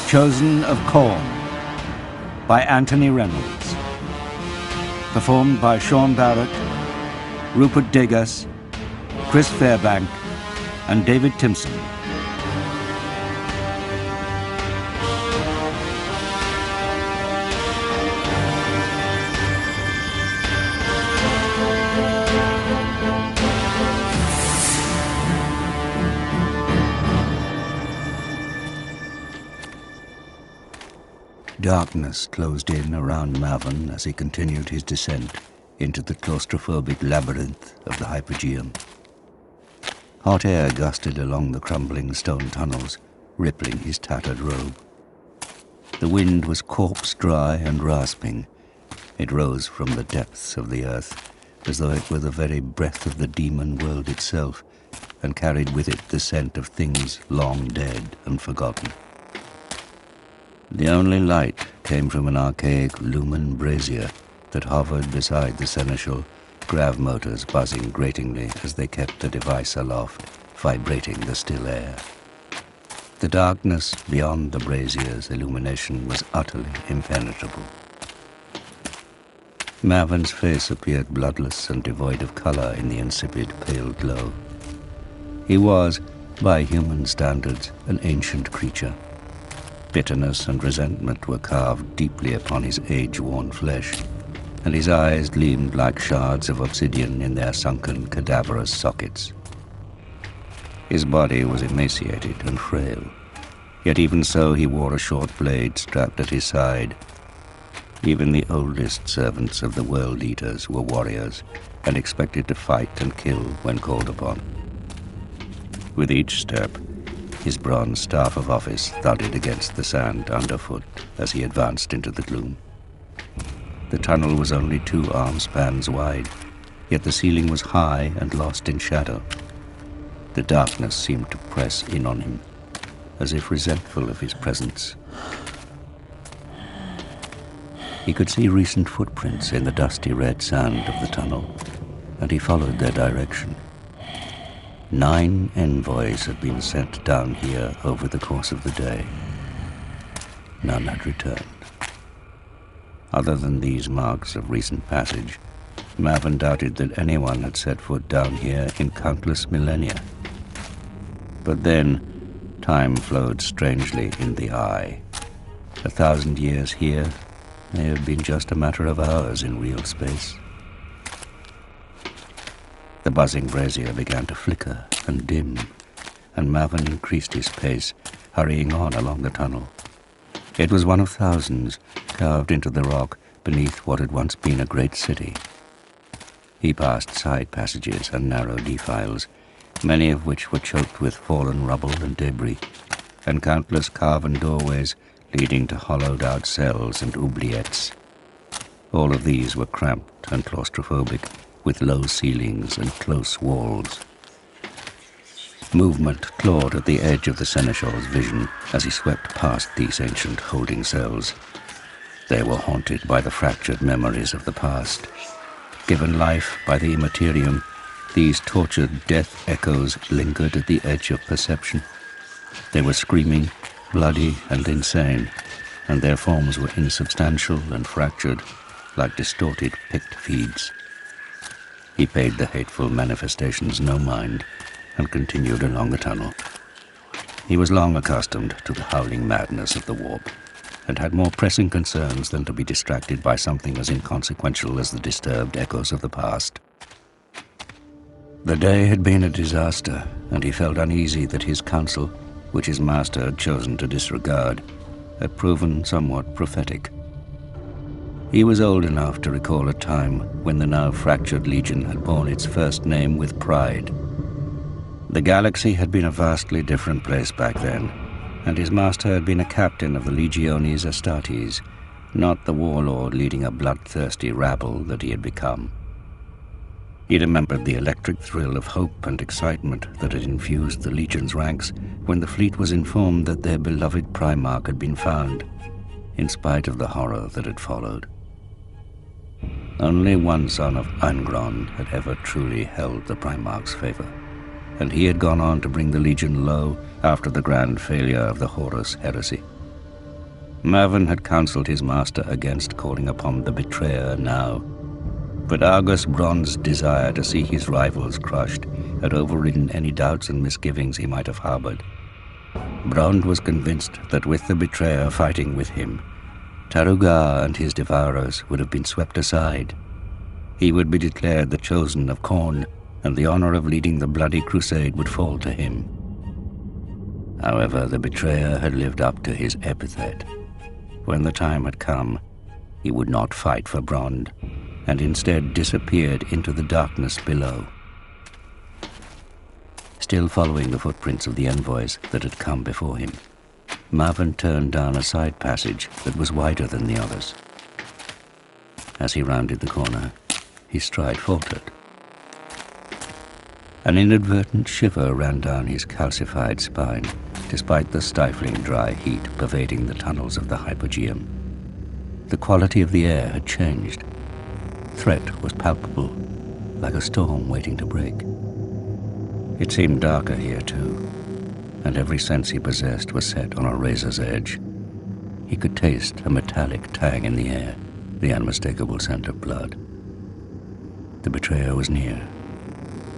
Chosen of Khorne by Anthony Reynolds. Performed by Sean Barrett, Rupert Degas, Chris Fairbank, and David Timson. Darkness closed in around Mavin as he continued his descent into the claustrophobic labyrinth of the Hypogeum. Hot air gusted along the crumbling stone tunnels, rippling his tattered robe. The wind was corpse-dry and rasping. It rose from the depths of the earth, as though it were the very breath of the demon world itself, and carried with it the scent of things long dead and forgotten. The only light came from an archaic lumen brazier that hovered beside the seneschal, grav motors buzzing gratingly as they kept the device aloft, vibrating the still air. The darkness beyond the brazier's illumination was utterly impenetrable. Mavin's face appeared bloodless and devoid of color in the insipid pale glow. He was, by human standards, an ancient creature. Bitterness and resentment were carved deeply upon his age-worn flesh, and his eyes gleamed like shards of obsidian in their sunken, cadaverous sockets. His body was emaciated and frail, yet even so he wore a short blade strapped at his side. Even the oldest servants of the World Eaters were warriors and expected to fight and kill when called upon. With each step, his bronze staff of office thudded against the sand underfoot as he advanced into the gloom. The tunnel was only 2 arm spans wide, yet the ceiling was high and lost in shadow. The darkness seemed to press in on him, as if resentful of his presence. He could see recent footprints in the dusty red sand of the tunnel, and he followed their direction. 9 envoys had been sent down here over the course of the day. None had returned. Other than these marks of recent passage, Mavin doubted that anyone had set foot down here in countless millennia. But then, time flowed strangely in the eye. 1,000 years here may have been just a matter of hours in real space. The buzzing brazier began to flicker and dim, and Mavin increased his pace, hurrying on along the tunnel. It was one of thousands carved into the rock beneath what had once been a great city. He passed side passages and narrow defiles, many of which were choked with fallen rubble and debris, and countless carven doorways leading to hollowed-out cells and oubliettes. All of these were cramped and claustrophobic, with low ceilings and close walls. Movement clawed at the edge of the seneschal's vision as he swept past these ancient holding cells. They were haunted by the fractured memories of the past. Given life by the Imperium, these tortured death echoes lingered at the edge of perception. They were screaming, bloody and insane, and their forms were insubstantial and fractured, like distorted picked feeds. He paid the hateful manifestations no mind and continued along the tunnel. He was long accustomed to the howling madness of the warp and had more pressing concerns than to be distracted by something as inconsequential as the disturbed echoes of the past. The day had been a disaster, and he felt uneasy that his counsel, which his master had chosen to disregard, had proven somewhat prophetic. He was old enough to recall a time when the now fractured Legion had borne its first name with pride. The galaxy had been a vastly different place back then, and his master had been a captain of the Legiones Astartes, not the warlord leading a bloodthirsty rabble that he had become. He remembered the electric thrill of hope and excitement that had infused the Legion's ranks when the fleet was informed that their beloved Primarch had been found, in spite of the horror that had followed. Only one son of Angron had ever truly held the Primarch's favor, and he had gone on to bring the Legion low after the grand failure of the Horus heresy. Mavin had counseled his master against calling upon the betrayer now, but Argus Brond's desire to see his rivals crushed had overridden any doubts and misgivings he might have harbored. Brond was convinced that with the betrayer fighting with him, Tarugar and his devourers would have been swept aside. He would be declared the chosen of Khorne, and the honor of leading the bloody crusade would fall to him. However, the betrayer had lived up to his epithet. When the time had come, he would not fight for Brond, and instead disappeared into the darkness below. Still following the footprints of the envoys that had come before him, Mavin turned down a side passage that was wider than the others. As he rounded the corner, his stride faltered. An inadvertent shiver ran down his calcified spine, despite the stifling dry heat pervading the tunnels of the Hypogeum. The quality of the air had changed. Threat was palpable, like a storm waiting to break. It seemed darker here too, and every sense he possessed was set on a razor's edge. He could taste a metallic tang in the air, the unmistakable scent of blood. The betrayer was near.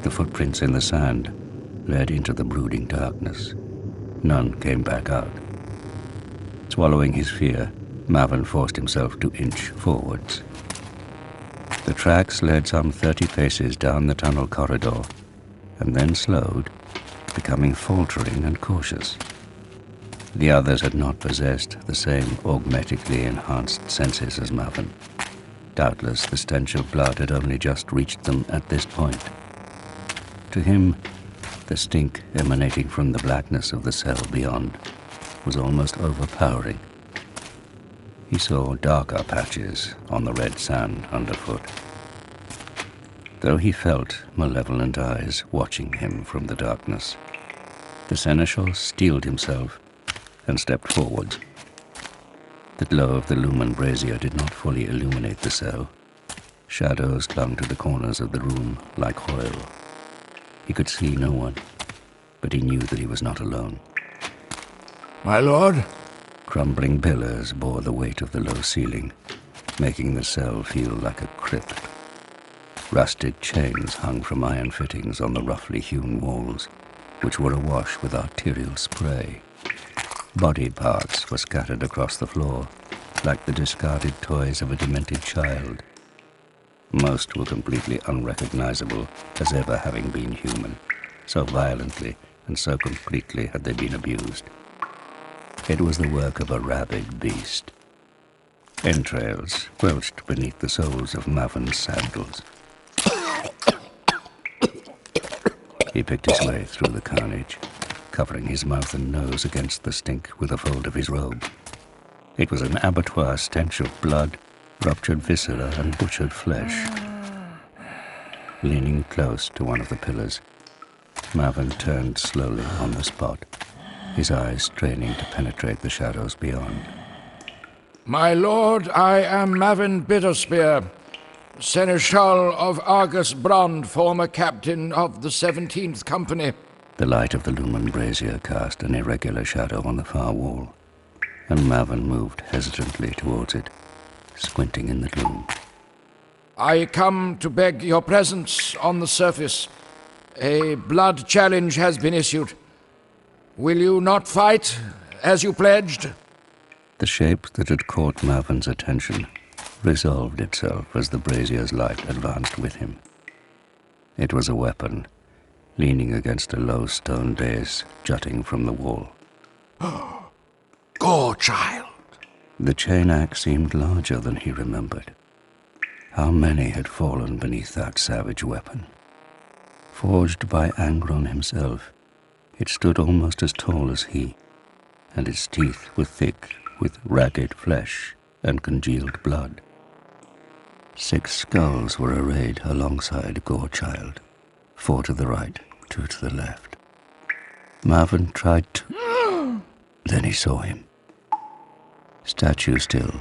The footprints in the sand led into the brooding darkness. None came back out. Swallowing his fear, Mavin forced himself to inch forwards. The tracks led some 30 paces down the tunnel corridor, and then slowed, becoming faltering and cautious. The others had not possessed the same augmetically enhanced senses as Mavin. Doubtless the stench of blood had only just reached them at this point. To him, the stink emanating from the blackness of the cell beyond was almost overpowering. He saw darker patches on the red sand underfoot. Though he felt malevolent eyes watching him from the darkness, the seneschal steeled himself and stepped forward. The glow of the lumen brazier did not fully illuminate the cell. Shadows clung to the corners of the room like oil. He could see no one, but he knew that he was not alone. My lord? Crumbling pillars bore the weight of the low ceiling, making the cell feel like a crypt. Rusted chains hung from iron fittings on the roughly hewn walls, which were awash with arterial spray. Body parts were scattered across the floor, like the discarded toys of a demented child. Most were completely unrecognizable as ever having been human, so violently and so completely had they been abused. It was the work of a rabid beast. Entrails squelched beneath the soles of Mavin's sandals. He picked his way through the carnage, covering his mouth and nose against the stink with a fold of his robe. It was an abattoir stench of blood, ruptured viscera, and butchered flesh. Leaning close to one of the pillars, Mavin turned slowly on the spot, his eyes straining to penetrate the shadows beyond. My lord, I am Mavin Bitterspear, Seneschal of Argus Brond, former captain of the 17th Company. The light of the lumen brazier cast an irregular shadow on the far wall, and Mavin moved hesitantly towards it, squinting in the gloom. I come to beg your presence on the surface. A blood challenge has been issued. Will you not fight, as you pledged? The shape that had caught Mavin's attention resolved itself as the brazier's light advanced with him. It was a weapon, leaning against a low stone dais jutting from the wall. Go, child! The chain axe seemed larger than he remembered. How many had fallen beneath that savage weapon? Forged by Angron himself, it stood almost as tall as he, and its teeth were thick with ragged flesh and congealed blood. 6 skulls were arrayed alongside Gorechild, 4 to the right, 2 to the left. Mavin tried to... Then he saw him. Statue still,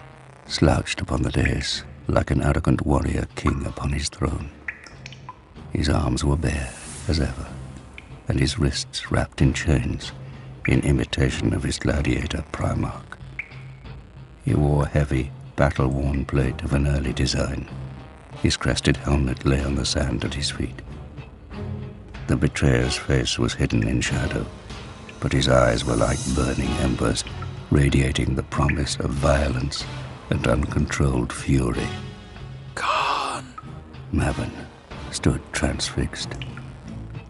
slouched upon the dais, like an arrogant warrior king upon his throne. His arms were bare, as ever, and his wrists wrapped in chains, in imitation of his gladiator Primarch. He wore a heavy, battle-worn plate of an early design. His crested helmet lay on the sand at his feet. The betrayer's face was hidden in shadow, but his eyes were like burning embers, radiating the promise of violence and uncontrolled fury. Kharn! Mavin stood transfixed,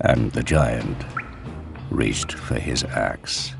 and the giant reached for his axe.